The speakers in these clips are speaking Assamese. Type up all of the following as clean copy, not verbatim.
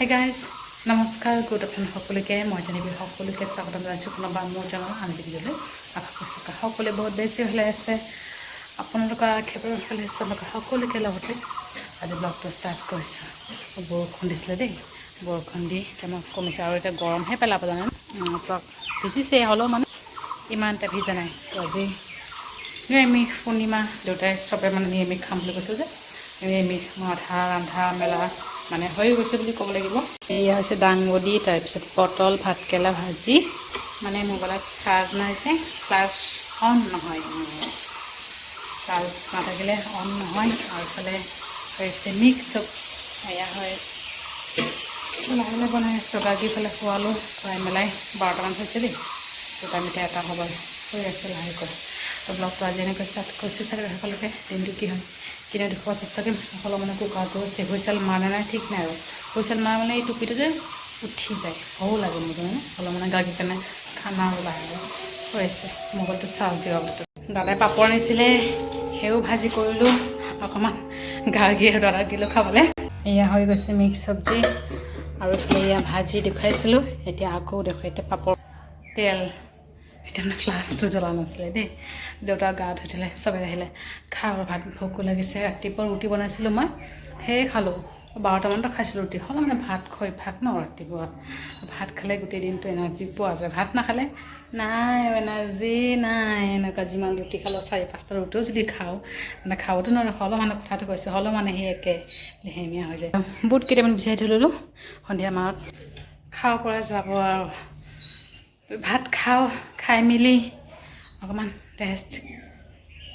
Hi guys, নমস্কাৰ গুড আফটাৰনুন সকলোকে মই জানিবি সকলোকে স্বাগতম জনাইছোঁ পুনৰবাৰ মোৰ চেনেল আন ভিডিঅ'লৈ আশা কৰিছোঁ সকলোৱে বহুত বেছি ভালে আছে আপোনালোকৰ আশীৰ্বাদ ভালে আছে সকলোকে লগতে আজি ব্লগটো ষ্টাৰ্ট কৰিছোঁ বৰষুণ দিছিলে দেই বৰষুণ দি মই কমিছে আৰু এতিয়া গৰমহে পেলাব জানে ব্লগ ভিজিছে হ'লেও মানে ইমান এটা ভিজা নাই আজি নিৰামিষ পূৰ্ণিমা দেউতাই চবে মানে নিৰামিষ খাম বুলি কৈছে যে নিৰামিষ আধা ৰন্ধা মেলা মানে হৈ গৈছে বুলি ক'ব লাগিব এয়া হৈছে দাংবডি তাৰপিছত পটল ভাতকেৰেলা ভাজি মানে মোবাইলত চাৰ্জ নাই যে ফ্লাছ অন নহয় চাৰ্জ নাথাকিলে অন নহয় আৰু ইফালে হৈছে মিক্স চব এয়া হয় লাহে লাহে বনাই আছোঁ ইফালে খোৱালোঁ খুৱাই মেলাই 12টামান হৈছে দেই দুটা মিঠাই এটা হ'ব হৈ আছে লাহেকৈ তো ব্লগটো আজি এনেকৈ ষ্টাৰ্ট কৰিছোঁ চাগে সকলোকে দিনটো কি হয় কিনে দেখুওৱাৰ চেষ্টা কৰিম সকলো মানে কুকাৰটো হুইচেল মাৰে নাই ঠিক নাই আৰু হুইচেল মাৰা মানে এই টুপিটো যে উঠি যায় ভয়ো লাগে মোৰ মানে অলপ মানে গাগি কাৰণে খানা ওলাই হৈ আছে মোবাইলটো চাৰ্জ দিয়ক দাদাই পাপৰ আনিছিলে সেও ভাজি কৰিলোঁ অকণমান গাগি আৰু দাদাক দিলোঁ খাবলৈ এয়া হৈ গৈছে মিক্স চব্জি আৰু এয়া ভাজি দেখুৱাইছিলোঁ এতিয়া আকৌ দেখুৱাই এতিয়া পাপৰ তেল এতিয়া মানে ফ্লাছটো জ্বলা নাছিলে দেই দেউতা গা ধুইছিলে চবে আহিলে খাওঁ ভাত ভোকো লাগিছে ৰাতিপুৱা ৰুটি বনাইছিলোঁ মই সেয়ে খালোঁ 12টামানতো খাইছিলোঁ ৰুটি হ'লেও মানে ভাত খোৱা ভাত ন ৰাতিপুৱা ভাত খালে গোটেই দিনটো এনাৰ্জি পোৱা যায় ভাত নাখালে নাই এনাৰ্জি নাই এনেকুৱা যিমান ৰুটি খালোঁ 4-5টা ৰুটিও যদি খাওঁ মানে খাবতো নোৱাৰোঁ হ'লেও মানে কথাটো কৈছোঁ হ'লেও মানে সেই একে লেহেমীয়া হৈ যায় বুট কেইটামান বিচাৰি থৈ ল'লোঁ সন্ধিয়া মানত খাব পৰা যাব আৰু ভাত খাওঁ খাই মেলি অকণমান ৰেষ্ট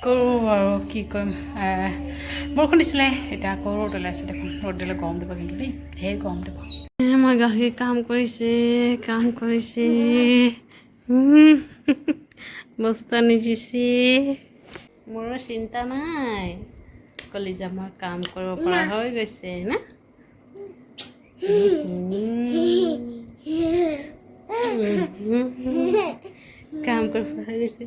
কৰোঁ আৰু কি কৰিম বৰষুণ দিছিলে এতিয়া আকৌ ৰ'দ ওলাইছে দেখোন ৰ'দ দিলে গৰম দিব কিন্তু দেই ঢেৰ গৰম দিব মই গাখীৰ কাম কৰিছে বস্তু আনি দিছে মোৰো চিন্তা নাই কলিজা মই কাম কৰিব পৰা হৈ গৈছে না কাম কৰিব পৰা হৈ গৈছে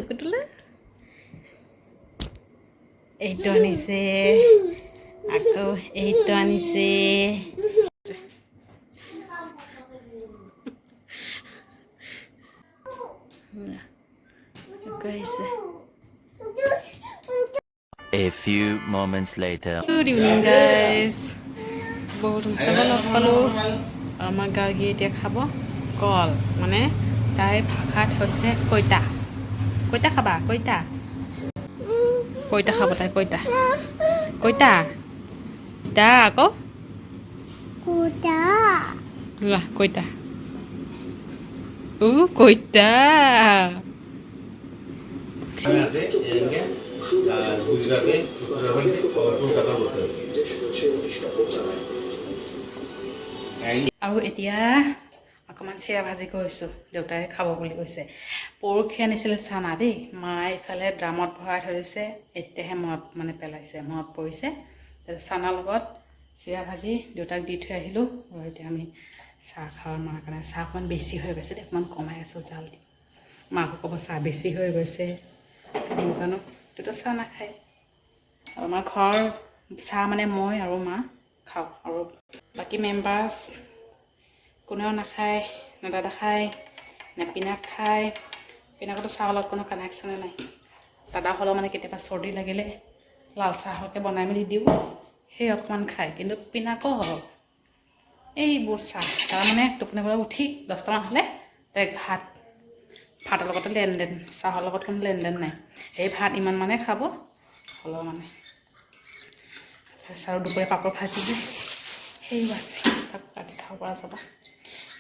কুটুলা এইটো আনিছে আকৌ এইটো আনিছে A few moments later. Good evening guys. বহুত সুস্থ লগ পালোঁ আমাৰ গাৰ্গী এতিয়া খাব কল মানে তাইৰ ভাষাত হৈছে কৈতা কৈতা খাবা কৈতা খাব তাই কৈতা আকৌ কৈতা কৈতা আৰু এতিয়া অকণমান চিৰা ভাজি কৰিছোঁ দেউতাই খাব বুলি কৈছে পৰহি আনিছিলে চানা দেই মায়ে ইফালে ড্ৰামত ভৰাই থৈ দিছে এতিয়াহে মনত মানে পেলাইছে মনত পৰিছে চানাৰ লগত চিৰা ভাজি দেউতাক দি থৈ আহিলোঁ আৰু এতিয়া আমি চাহ খাওঁ মাৰ কাৰণে চাহ অকণমান বেছি হৈ গৈছে দেই অকণমান কমাই আছোঁ জাল দি মাকো ক'ব চাহ বেছি হৈ গৈছে মোৰ কাৰণেও দেউতা চাহ নাখায় আৰু আমাৰ ঘৰৰ চাহ মানে মই আৰু মা খাওঁ আৰু বাকী মেম্বাৰ্ছ কোনেও নাখায় না দাদা খায় না পিনাক খায় পিনাকতো চাহৰ লগত কোনো কানেকশ্যনে নাই দাদা হ'লেও মানে কেতিয়াবা চৰ্দি লাগিলে লাল চাহকে বনাই মেলি দিওঁ সেই অকণমান খায় কিন্তু পিনাকো হ'ব এইবোৰ চাহ তাৰমানে টোপনিৰ পৰা উঠি 10টামান হ'লে ডাইৰেক্ট ভাতৰ লগতে লেনদেন চাহৰ লগত কোনো লেনদেন নাই এই ভাত ইমান মানে খাব হ'লেও মানে আৰু দুপৰীয়া পাপৰ ভাজি যে সেই বাছি তাক কাটি খাব পৰা যাব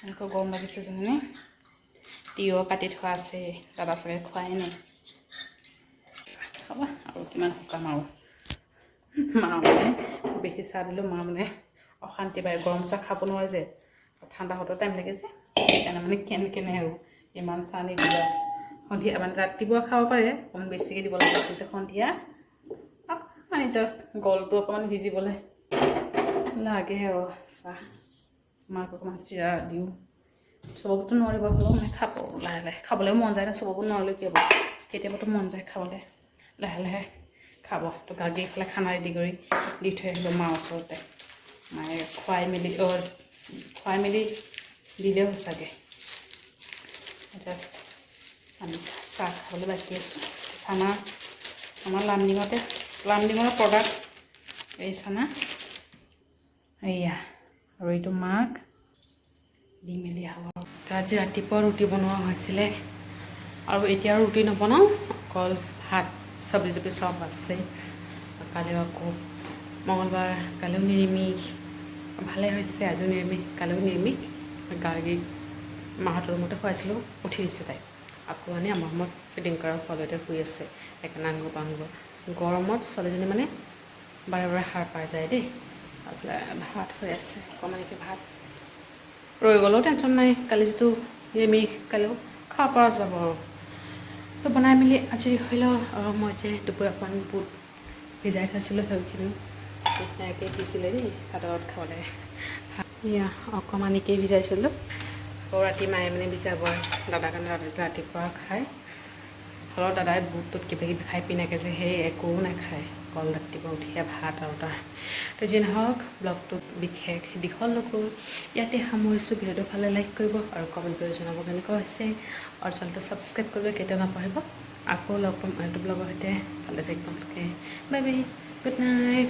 এনেকৈ গৰম লাগিছে জানেনে তিয়ঁহ কাটি থোৱা আছে দাদা চাগে খোৱাই নাই খাব আৰু কিমান শুকাম আৰু মা মানে বেছি চাহ দিলোঁ মা মানে অশান্তি পায় গৰম চাহ খাব নোৱাৰে যে ঠাণ্ডা হওঁতে টাইম লাগে যে সেইকাৰণে মানে কেনে আৰু ইমান চাহ নিদিবা সন্ধিয়া মানে ৰাতিপুৱা খাব পাৰে অকণমান বেছিকৈ দিব লাগে কিন্তু সন্ধিয়া মানে জাষ্ট গলটো অকণমান ভিজিবলৈ লাগে আৰু চাহ মাক অকণমান চিৰা দিওঁ চবতো নোৱাৰিব হ'লেও মানে খাব লাহে লাহে খাবলৈও মন যায় না চবকো নোৱাৰিলে কি হ'ব কেতিয়াবাতো মন যায় খাবলৈ লাহে লাহে খাব তো গাগি এইফালে খানা ৰেডি কৰি দি থৈ আহিলোঁ মাৰ ওচৰতে মায়ে খুৱাই মেলি দিলেও চাগে জাষ্ট আমি চাহ খাবলৈ বাকি আছোঁ চানা আমাৰ লামডিঙৰ প্ৰডাক্ট এই চানা এয়া আৰু এইটো মাক দি মেলি হ'ব তো আজি ৰাতিপুৱা ৰুটি বনোৱা হৈছিলে আৰু এতিয়া ৰুটি নবনাওঁ অকল ভাত চব্জি চব আছে কালিও আকৌ মঙলবাৰ কালিও নিৰামিষ ভালে হৈছে আজিও নিৰামিষ কালিও নিৰামিষ গাৰ্গীক মাহঁতৰ ৰুমতে খুৱাইছিলোঁ উঠি দিছে তাই আকৌ আনি আমাৰ ৰুমত ফিটিং কৰাৰ ফলতে শুই আছে সেইকাৰণে আনিব গৰমত ছোৱালীজনী মানে বাৰে বাৰে সাৰ পাই যায় দেই ভাত হৈ আছে অকণমানিকৈ ভাত ৰৈ গ'লেও টেনশ্যন নাই কালি যিটো নিৰামিষ কালিও খাব পৰা যাব আৰু তো বনাই মেলি আজৰি হৈ লওঁ আৰু মই যে দুপৰীয়া অকণমান বুট ভিজাই থৈছিলোঁ সেইখিনি ধুনীয়াকৈ ভিজিলে দেই ভাতৰ লগত খাবলৈ এয়া অকণমানিকৈ ভিজাইছিলোঁ আকৌ ৰাতি মায়ে মানে ভিজাব দাদাৰ কাৰণে ৰাতিপুৱা খায় হ'লেও দাদাই বুটটোত কিবা কিবি খাই পিনাকে যে সেই একো নাখায় অকল ৰাতিপুৱা উঠিয়ে ভাত আৰু তাৰ তো যি নহওক ব্লগটো বিশেষ দীঘল নকৰোঁ ইয়াতে সামৰিছোঁ ভিডিঅ'টো ভালে লাইক কৰিব আৰু কমেণ্ট কৰি জনাব কেনেকুৱা হৈছে আৰু চেনেলটো ছাবস্ক্ৰাইব কৰিব কেতিয়াও নাপাহৰিব আকৌ লগ পাম এইটো ব্লগৰ সৈতে ভালে থাকিব বাই বাই গুড নাইট